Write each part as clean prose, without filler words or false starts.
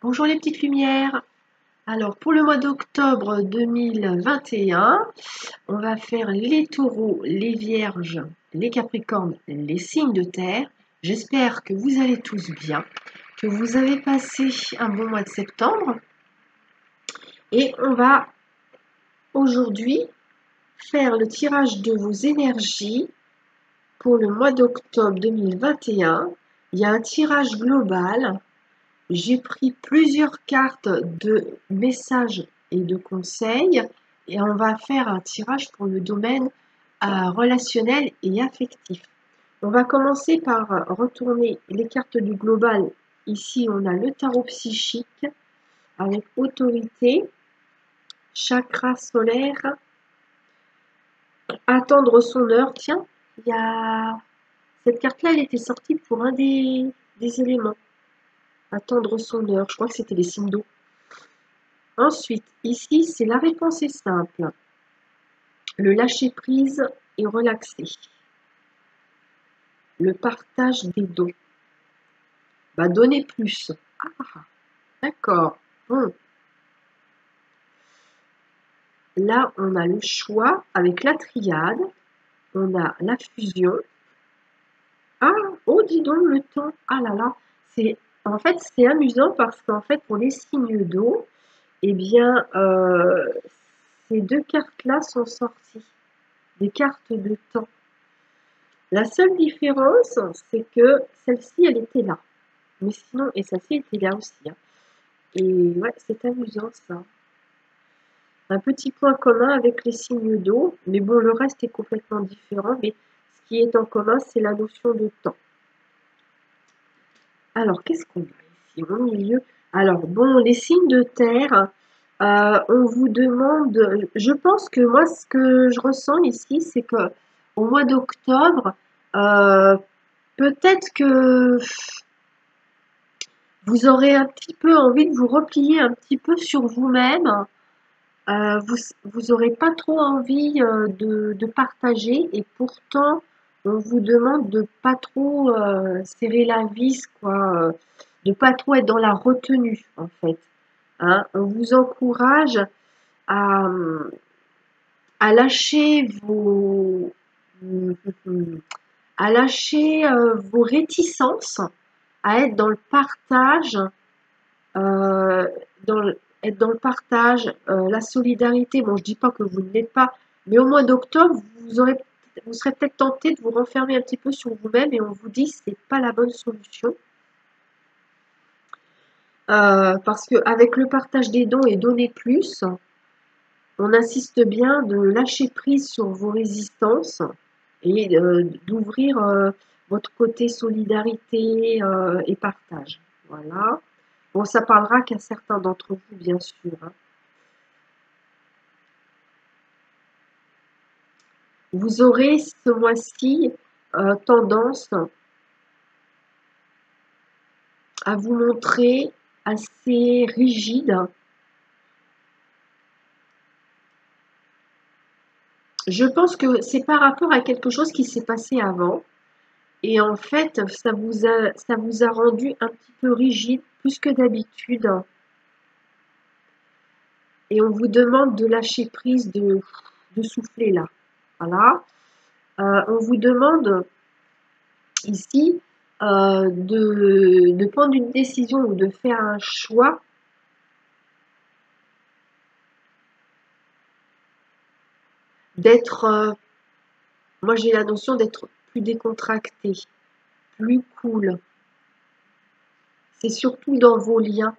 Bonjour les petites lumières. Alors pour le mois d'octobre 2021, on va faire les taureaux, les vierges, les capricornes, les signes de terre. J'espère que vous allez tous bien, que vous avez passé un bon mois de septembre. Et on va aujourd'hui faire le tirage de vos énergies pour le mois d'octobre 2021. Il y a un tirage global. J'ai pris plusieurs cartes de messages et de conseils et on va faire un tirage pour le domaine relationnel et affectif. On va commencer par retourner les cartes du global. Ici, on a le tarot psychique avec autorité, chakra solaire, attendre son heure. Tiens, il y a cette carte-là, elle était sortie pour un des éléments. Attendre son heure, je crois que c'était les signes d'eau. Ensuite, ici, c'est la réponse est simple. Le lâcher prise et relaxer. Le partage des dons. Donner plus. Ah, d'accord. Bon. Là, on a le choix avec la triade. On a la fusion. Ah, oh, dis donc, le temps. Ah là là. En fait, c'est amusant parce qu'en fait, pour les signes d'eau, eh bien, ces deux cartes-là sont sorties. Des cartes de temps. La seule différence, c'est que celle-ci, elle était là. Mais sinon, et celle-ci était là aussi. Hein. Et ouais, c'est amusant ça. Un petit point commun avec les signes d'eau, mais bon, le reste est complètement différent. Mais ce qui est en commun, c'est la notion de temps. Alors, qu'est-ce qu'on a ici au milieu? Alors, bon, les signes de terre, on vous demande, je pense que moi, ce que je ressens ici, c'est que au mois d'octobre, peut-être que vous aurez un petit peu envie de vous replier un petit peu sur vous-même. Vous n'aurez pas trop envie de partager et pourtant on vous demande de pas trop serrer la vis, quoi, de pas trop être dans la retenue en fait. Hein. On vous encourage à, lâcher à lâcher vos réticences, à être dans le partage, euh, être dans le partage, la solidarité. Bon, je dis pas que vous ne l'êtes pas, mais au mois d'octobre, vous serez peut-être tenté de vous renfermer un petit peu sur vous-même et on vous dit que c'est pas la bonne solution. Parce qu'avec le partage des dons et donner plus, on insiste bien de lâcher prise sur vos résistances et d'ouvrir votre côté solidarité et partage. Voilà. Bon, ça parlera qu'à certains d'entre vous, bien sûr. Hein. Vous aurez ce mois-ci tendance à vous montrer assez rigide. Je pense que c'est par rapport à quelque chose qui s'est passé avant. Et en fait, ça vous a rendu un petit peu rigide, plus que d'habitude. Et on vous demande de lâcher prise, de souffler là. Voilà. On vous demande ici de prendre une décision ou de faire un choix d'être, moi j'ai la notion d'être plus décontracté, plus cool. C'est surtout dans vos liens.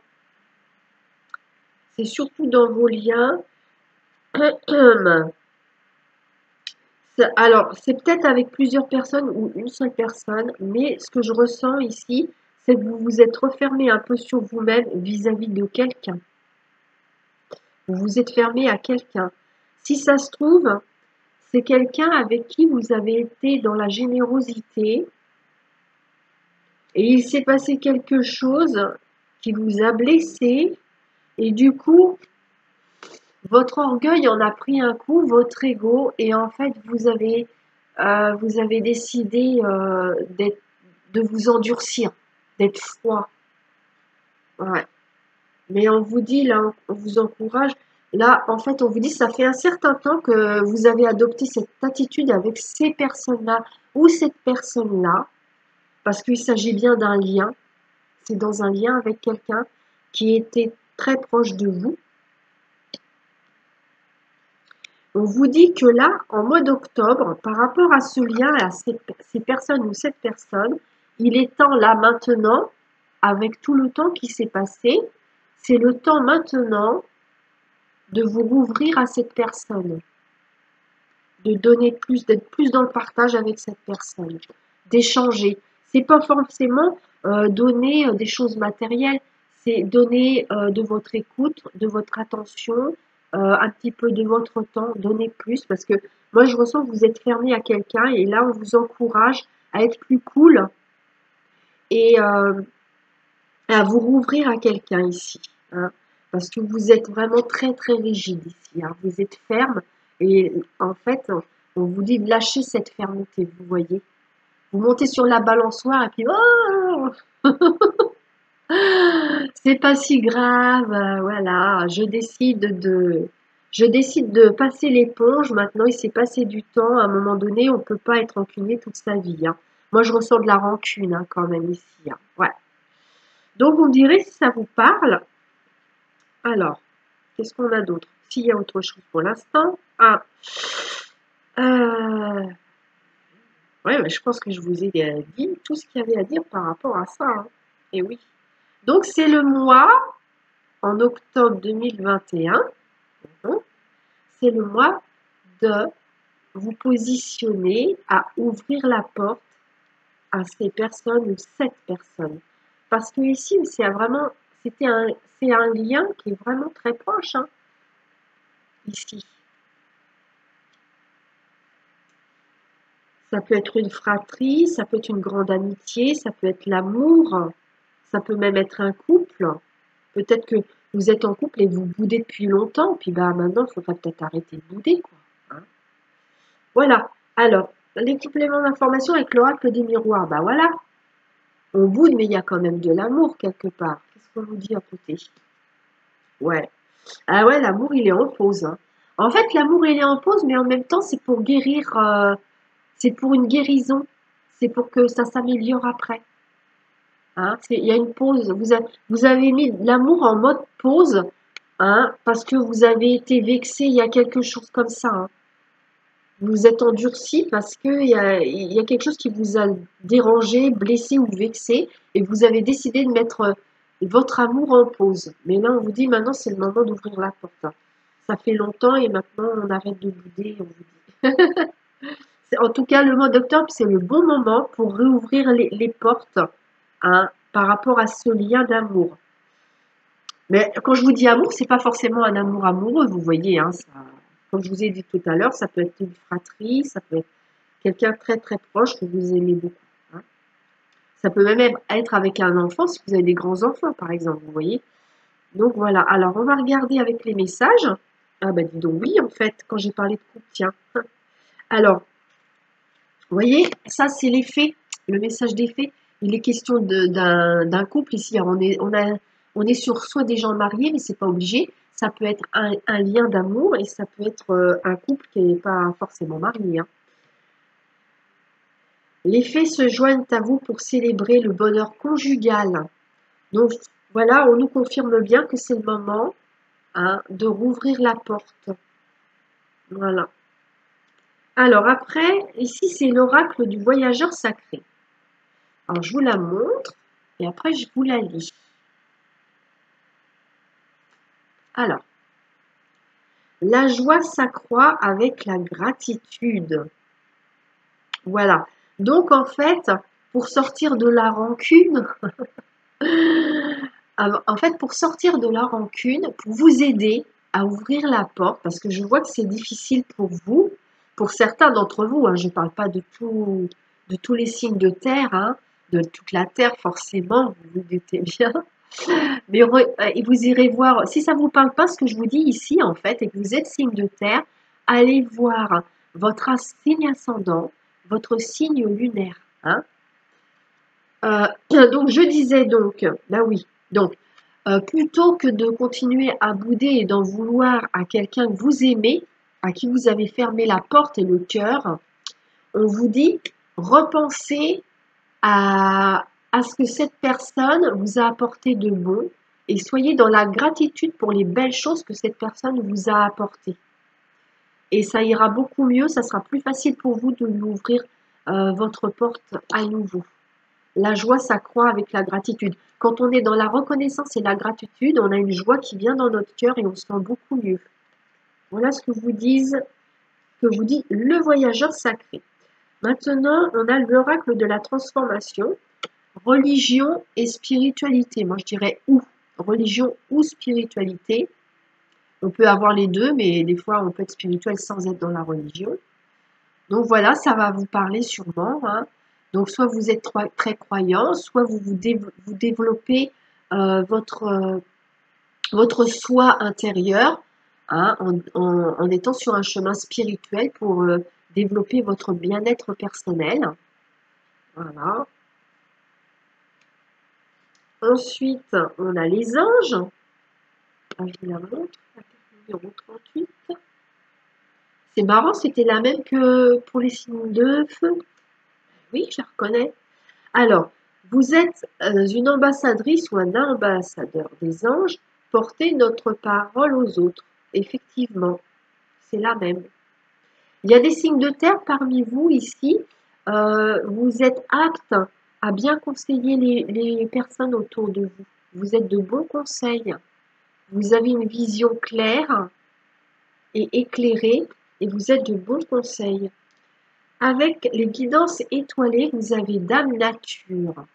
C'est surtout dans vos liens. Alors, c'est peut-être avec plusieurs personnes ou une seule personne, mais ce que je ressens ici, c'est que vous vous êtes refermé un peu sur vous-même vis-à-vis de quelqu'un. Vous vous êtes fermé à quelqu'un. Si ça se trouve, c'est quelqu'un avec qui vous avez été dans la générosité et il s'est passé quelque chose qui vous a blessé et du coup, votre orgueil en a pris un coup, votre ego, et en fait, vous avez décidé de vous endurcir, d'être froid. Ouais. Mais on vous dit, là, on vous encourage. Là, en fait, on vous dit, ça fait un certain temps que vous avez adopté cette attitude avec ces personnes-là ou cette personne-là, parce qu'il s'agit bien d'un lien. C'est dans un lien avec quelqu'un qui était très proche de vous. On vous dit que là, en mois d'octobre, par rapport à ce lien, à ces personnes ou cette personne, il est temps là maintenant, avec tout le temps qui s'est passé, c'est le temps maintenant de vous rouvrir à cette personne, de donner plus, d'être plus dans le partage avec cette personne, d'échanger. C'est pas forcément donner des choses matérielles, c'est donner de votre écoute, de votre attention, un petit peu de votre temps, donner plus, parce que moi je ressens que vous êtes fermé à quelqu'un et là on vous encourage à être plus cool et à vous rouvrir à quelqu'un ici, hein, parce que vous êtes vraiment très très rigide ici, hein, vous êtes ferme et en fait on vous dit de lâcher cette fermeté, vous voyez. Vous montez sur la balançoire et puis oh c'est pas si grave, voilà, je décide de passer l'éponge. Maintenant, il s'est passé du temps. À un moment donné, on peut pas être rancunier toute sa vie, hein. Moi, je ressens de la rancune, hein, quand même ici, hein. Ouais. Donc, vous me direz si ça vous parle. Alors, qu'est-ce qu'on a d'autre? S'il y a autre chose pour l'instant. Ah. Ouais, mais je pense que je vous ai dit tout ce qu'il y avait à dire par rapport à ça, hein. Et oui. Donc, c'est le mois, en octobre 2021, c'est le mois de vous positionner à ouvrir la porte à ces personnes ou cette personne. Parce que ici, c'est un lien qui est vraiment très proche, hein, ici. Ça peut être une fratrie, ça peut être une grande amitié, ça peut être l'amour, ça peut même être un couple. Peut-être que vous êtes en couple et vous boudez depuis longtemps, puis bah maintenant, il faudrait peut-être arrêter de bouder, quoi, hein. Voilà. Alors, les compléments d'information avec l'oracle des miroirs, bah voilà. On boude, mais il y a quand même de l'amour quelque part. Qu'est-ce qu'on vous dit à côté? Ouais. Ah ouais, l'amour, il est en pause, hein. En fait, l'amour, il est en pause, mais en même temps, c'est pour guérir, c'est pour une guérison. C'est pour que ça s'améliore après, hein. Il y a une pause. Vous avez mis l'amour en mode pause, hein, parce que vous avez été vexé, il y a quelque chose comme ça, hein. Vous êtes endurci parce qu'il y a quelque chose qui vous a dérangé, blessé ou vexé, et vous avez décidé de mettre votre amour en pause. Mais là, on vous dit maintenant, c'est le moment d'ouvrir la porte, hein. Ça fait longtemps et maintenant, on arrête de bouder, on vous dit. En tout cas, le mois d'octobre, c'est le bon moment pour réouvrir les portes, hein, par rapport à ce lien d'amour. Mais quand je vous dis amour, c'est pas forcément un amour amoureux, vous voyez, hein, ça, comme je vous ai dit tout à l'heure, ça peut être une fratrie, ça peut être quelqu'un très très proche que vous aimez beaucoup, hein. Ça peut même être avec un enfant, si vous avez des grands-enfants, par exemple, vous voyez. Donc voilà, alors on va regarder avec les messages. Ah bah dis donc oui, en fait, quand j'ai parlé de couple, tiens. Alors, vous voyez, ça c'est l'effet, le message d'effet. Il est question d'un couple ici. Alors, on est sur soit des gens mariés, mais c'est pas obligé. Ça peut être un lien d'amour et ça peut être un couple qui n'est pas forcément marié, hein. Les faits se joignent à vous pour célébrer le bonheur conjugal. Donc voilà, on nous confirme bien que c'est le moment, hein, de rouvrir la porte. Voilà. Alors après, ici c'est l'oracle du voyageur sacré. Alors je vous la montre et après je vous la lis. Alors, la joie s'accroît avec la gratitude. Voilà. Donc en fait, pour sortir de la rancune, en fait, pour sortir de la rancune, pour vous aider à ouvrir la porte, parce que je vois que c'est difficile pour vous, pour certains d'entre vous, hein, je ne parle pas de tous les signes de terre, hein, de toute la terre forcément, vous vous doutez bien, mais vous irez voir, si ça ne vous parle pas ce que je vous dis ici en fait, et que vous êtes signe de terre, allez voir votre signe ascendant, votre signe lunaire, hein. Donc je disais donc, bah oui, donc Plutôt que de continuer à bouder et d'en vouloir à quelqu'un que vous aimez, à qui vous avez fermé la porte et le cœur, on vous dit repensez à ce que cette personne vous a apporté de bon et soyez dans la gratitude pour les belles choses que cette personne vous a apportées. Et ça ira beaucoup mieux, ça sera plus facile pour vous de lui ouvrir votre porte à nouveau. La joie s'accroît avec la gratitude. Quand on est dans la reconnaissance et la gratitude, on a une joie qui vient dans notre cœur et on se sent beaucoup mieux. Voilà ce que vous dit le voyageur sacré. Maintenant, on a l'oracle de la transformation, religion et spiritualité. Moi, je dirais ou religion ou spiritualité. On peut avoir les deux, mais des fois, on peut être spirituel sans être dans la religion. Donc voilà, ça va vous parler sûrement. Hein. Donc soit vous êtes très croyant, soit vous développez votre soi intérieur hein, en étant sur un chemin spirituel pour développer votre bien-être personnel. Voilà. Ensuite, on a les anges. Ah, je vous la montre, la carte numéro 38. C'est marrant, c'était la même que pour les signes de feu. Oui, je la reconnais. Alors, vous êtes une ambassadrice ou un ambassadeur des anges, portez notre parole aux autres. Effectivement, c'est la même. Il y a des signes de terre parmi vous ici. Vous êtes apte à bien conseiller les personnes autour de vous. Vous êtes de bons conseils. Vous avez une vision claire et éclairée et vous êtes de bons conseils. Avec les guidances étoilées, vous avez Dame Nature.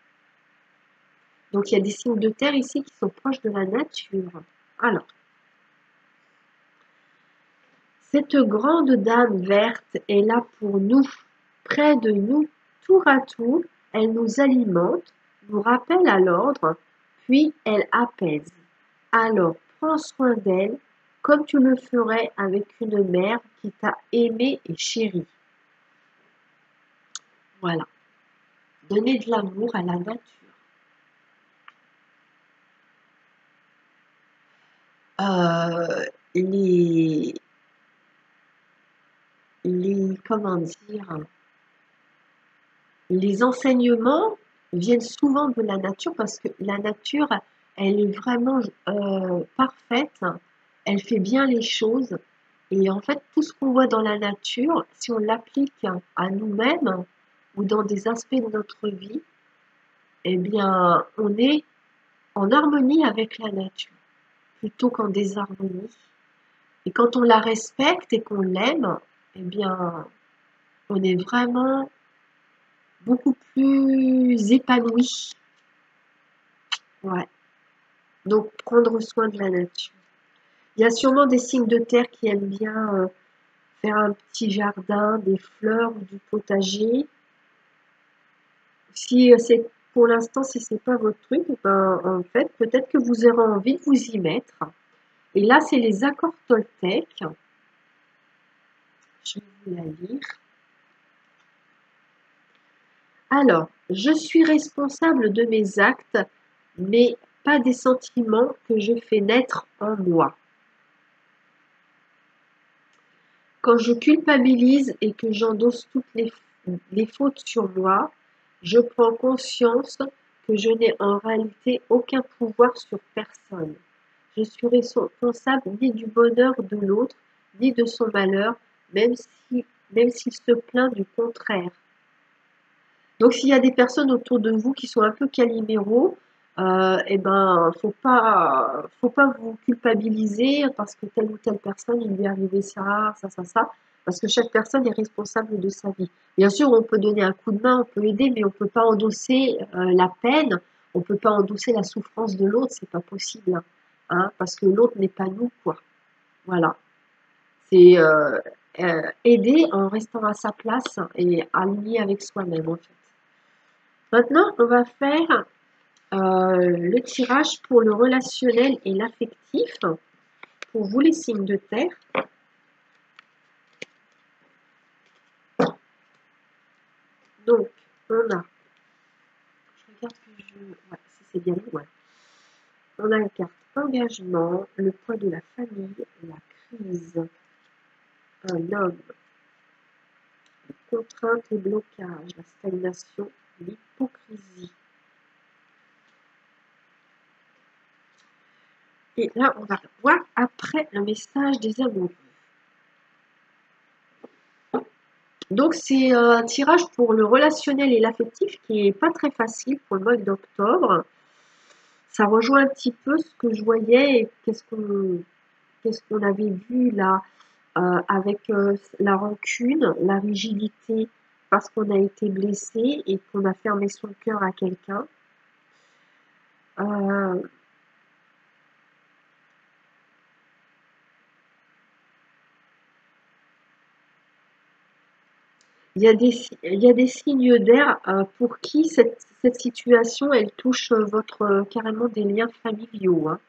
Donc, il y a des signes de terre ici qui sont proches de la nature. Alors, cette grande dame verte est là pour nous, près de nous, tour à tour. Elle nous alimente, nous rappelle à l'ordre, puis elle apaise. Alors, prends soin d'elle comme tu le ferais avec une mère qui t'a aimé et chéri. Voilà. Donnez de l'amour à la nature. Les comment dire, les enseignements viennent souvent de la nature parce que la nature, elle est vraiment parfaite, elle fait bien les choses et en fait tout ce qu'on voit dans la nature, si on l'applique à nous-mêmes ou dans des aspects de notre vie, eh bien on est en harmonie avec la nature plutôt qu'en désharmonie. Et quand on la respecte et qu'on l'aime, eh bien on est vraiment beaucoup plus épanoui. Ouais. Donc, prendre soin de la nature. Il y a sûrement des signes de terre qui aiment bien faire un petit jardin, des fleurs ou du potager. Si c'est pour l'instant, si c'est pas votre truc, ben, en fait, peut-être que vous aurez envie de vous y mettre. Et là, c'est les accords Toltec. Je vais vous la lire. Alors, je suis responsable de mes actes, mais pas des sentiments que je fais naître en moi. Quand je culpabilise et que j'endosse toutes les fautes sur moi, je prends conscience que je n'ai en réalité aucun pouvoir sur personne. Je suis responsable ni du bonheur de l'autre, ni de son malheur, même s'il se plaint du contraire. Donc s'il y a des personnes autour de vous qui sont un peu caliméros, eh ben faut pas vous culpabiliser parce que telle ou telle personne il lui est arrivé ça, parce que chaque personne est responsable de sa vie. Bien sûr, on peut donner un coup de main, on peut aider, mais on peut pas endosser la peine, on peut pas endosser la souffrance de l'autre, c'est pas possible, hein, parce que l'autre n'est pas nous, quoi. Voilà. C'est aider en restant à sa place et aligné avec soi-même, en fait. Maintenant, on va faire le tirage pour le relationnel et l'affectif. Pour vous, les signes de terre. Donc, on a. Je regarde que je. Ouais, si c'est bien. Ouais. On a la carte engagement, le poids de la famille, la crise, un homme, les contraintes et blocages, la stagnation, l'hypocrisie. Et là, on va voir après le message des amoureux. Donc, c'est un tirage pour le relationnel et l'affectif qui n'est pas très facile pour le mois d'octobre. Ça rejoint un petit peu ce que je voyais et qu'est-ce qu'on avait vu là avec la rancune, la rigidité parce qu'on a été blessé et qu'on a fermé son cœur à quelqu'un. Il y a des signes d'air pour qui cette situation, elle touche carrément des liens familiaux, hein.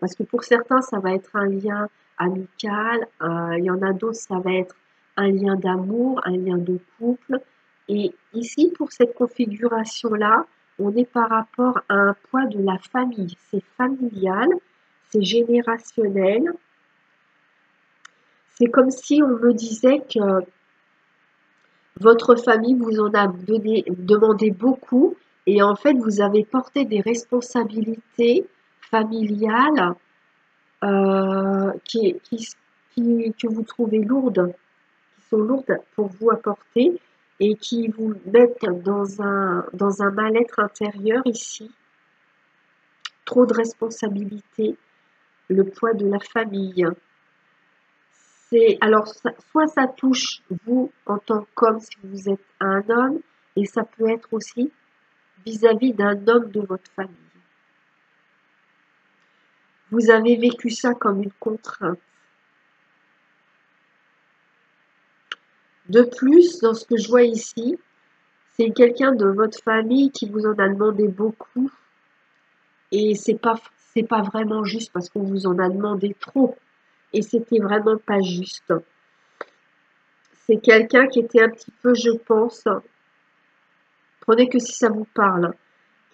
Parce que pour certains, ça va être un lien amical, il y en a d'autres, ça va être un lien d'amour, un lien de couple. Et ici, pour cette configuration-là, on est par rapport à un poids de la famille. C'est familial, c'est générationnel. C'est comme si on me disait que votre famille vous en a demandé beaucoup et en fait, vous avez porté des responsabilités familiales que vous trouvez lourdes, qui sont lourdes pour vous à porter et qui vous mettent dans un mal-être intérieur ici. Trop de responsabilités, le poids de la famille. Alors, soit ça touche vous en tant qu'homme si vous êtes un homme, et ça peut être aussi vis-à-vis d'un homme de votre famille. Vous avez vécu ça comme une contrainte. De plus, dans ce que je vois ici, c'est quelqu'un de votre famille qui vous en a demandé beaucoup, et c'est pas vraiment juste parce qu'on vous en a demandé trop, et c'était vraiment pas juste. C'est quelqu'un qui était un petit peu, je pense, prenez que si ça vous parle,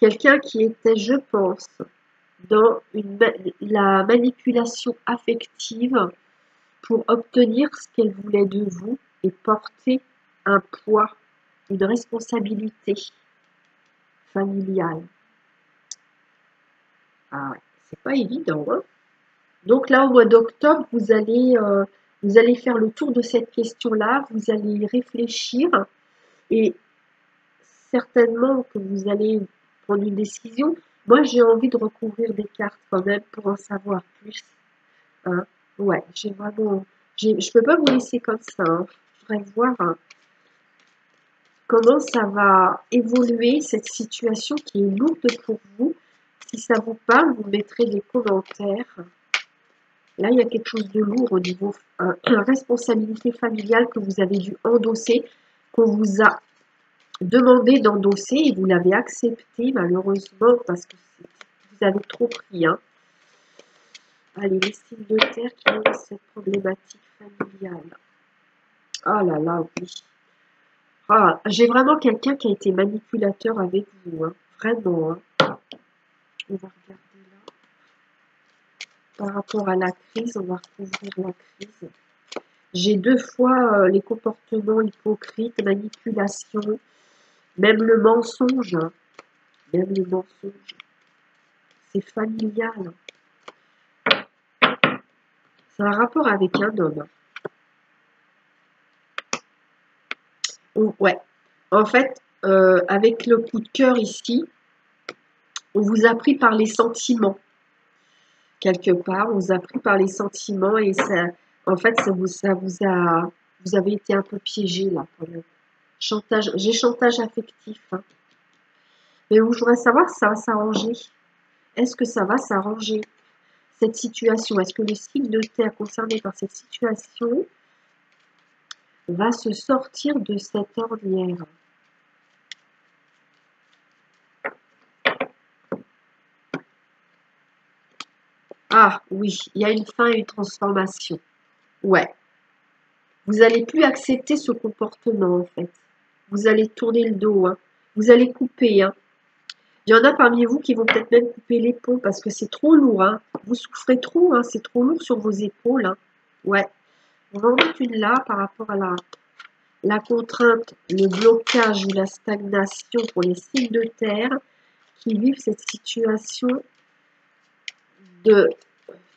quelqu'un qui était, je pense, dans la manipulation affective pour obtenir ce qu'elle voulait de vous et porter un poids, une responsabilité familiale. Ah ouais, c'est pas évident, hein. Donc là, au mois d'octobre, vous allez faire le tour de cette question-là, vous allez y réfléchir et certainement que vous allez prendre une décision. Moi, j'ai envie de recouvrir des cartes quand même pour en savoir plus, hein. Ouais, je peux pas vous laisser comme ça, hein. Je voudrais voir comment ça va évoluer cette situation qui est lourde pour vous. Si ça vous parle, vous mettrez des commentaires. Là, il y a quelque chose de lourd au niveau responsabilité familiale que vous avez dû endosser, qu'on vous a demandé d'endosser et vous l'avez accepté malheureusement parce que vous avez trop pris, hein. Allez, les signes de terre qui ont cette problématique familiale. Oh là là, oui. Ah, j'ai vraiment quelqu'un qui a été manipulateur avec vous, hein. Vraiment, hein. On va regarder là. Par rapport à la crise, on va recouvrir la crise. J'ai 2 fois les comportements hypocrites, manipulation, même le mensonge, hein. Même le mensonge. C'est familial. C'est un rapport avec un homme. Ouais. En fait, avec le coup de cœur ici, on vous a pris par les sentiments. Quelque part, on vous a pris par les sentiments et ça, en fait, vous avez été un peu piégé là quand même. J'ai chantage affectif, hein. Mais je voudrais savoir si ça va s'arranger. Est-ce que ça va s'arranger cette situation? Est-ce que le signe de terre concerné par cette situation va se sortir de cette ornière? Ah oui, il y a une fin et une transformation. Ouais. Vous n'allez plus accepter ce comportement en fait. Vous allez tourner le dos, hein. Vous allez couper, hein. Il y en a parmi vous qui vont peut-être même couper les ponts parce que c'est trop lourd. Hein. Vous souffrez trop, hein, c'est trop lourd sur vos épaules. Hein. Ouais, on va en mettre une là par rapport à la contrainte, le blocage ou la stagnation pour les signes de terre qui vivent cette situation de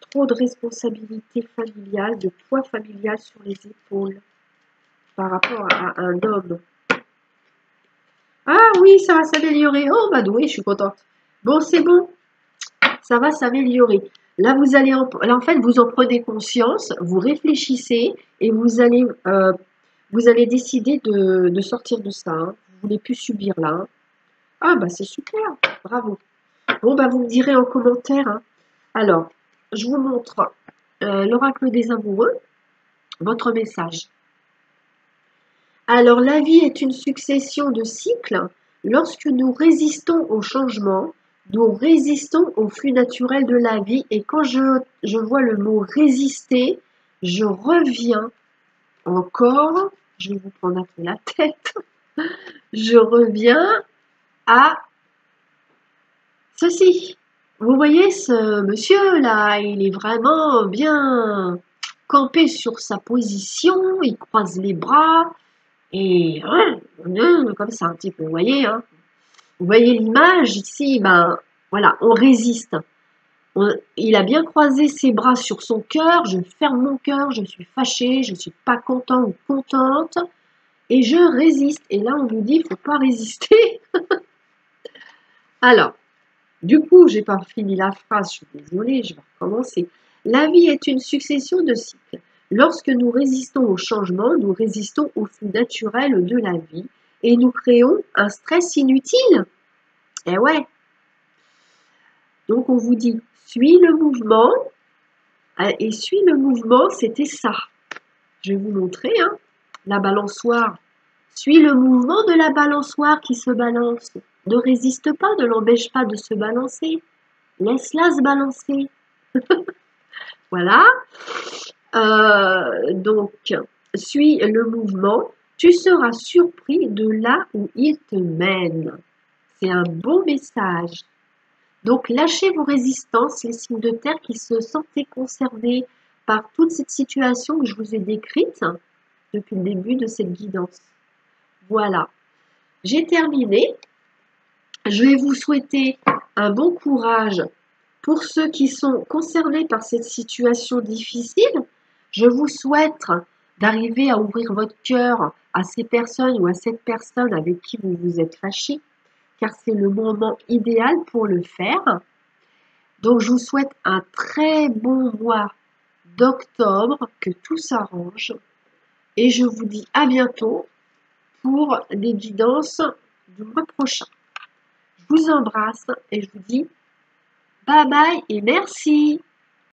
trop de responsabilité familiale, de poids familial sur les épaules par rapport à un homme. Ah oui, ça va s'améliorer. Oh, bah oui, je suis contente. Bon, c'est bon. Ça va s'améliorer. Là, là, en fait, vous en prenez conscience, vous réfléchissez et vous allez décider de sortir de ça. Hein. Vous ne voulez plus subir là. Hein. Ah, bah c'est super. Bravo. Bon, bah vous me direz en commentaire. Hein. Alors, je vous montre l'oracle des amoureux, votre message. Alors, la vie est une succession de cycles. Lorsque nous résistons au changement, nous résistons au flux naturel de la vie. Et quand je vois le mot résister, je reviens encore, je vais vous prendre un peu la tête, je reviens à ceci. Vous voyez ce monsieur là, il est vraiment bien campé sur sa position, il croise les bras et comme ça un petit peu, vous voyez, hein. Vous voyez l'image ici, ben voilà, on résiste. Il a bien croisé ses bras sur son cœur, je ferme mon cœur, je suis fâchée, je ne suis pas content ou contente, et je résiste. Et là, on vous dit, il ne faut pas résister. Alors, du coup, je n'ai pas fini la phrase, je suis désolée, je vais recommencer. La vie est une succession de cycles. Lorsque nous résistons au changement, nous résistons au flux naturel de la vie et nous créons un stress inutile. Eh ouais. Donc, on vous dit, suis le mouvement. Et suis le mouvement, c'était ça. Je vais vous montrer, hein, la balançoire. Suis le mouvement de la balançoire qui se balance. Ne résiste pas, ne l'empêche pas de se balancer. Laisse-la se balancer. Voilà. Donc, suis le mouvement. Tu seras surpris de là où il te mène. C'est un bon message. Donc, lâchez vos résistances, les signes de terre qui se sentaient concernés par toute cette situation que je vous ai décrite depuis le début de cette guidance. Voilà, j'ai terminé. Je vais vous souhaiter un bon courage pour ceux qui sont concernés par cette situation difficile. Je vous souhaite d'arriver à ouvrir votre cœur à ces personnes ou à cette personne avec qui vous vous êtes fâché, car c'est le moment idéal pour le faire. Donc, je vous souhaite un très bon mois d'octobre, que tout s'arrange. Et je vous dis à bientôt pour les guidances du mois prochain. Je vous embrasse et je vous dis bye bye et merci.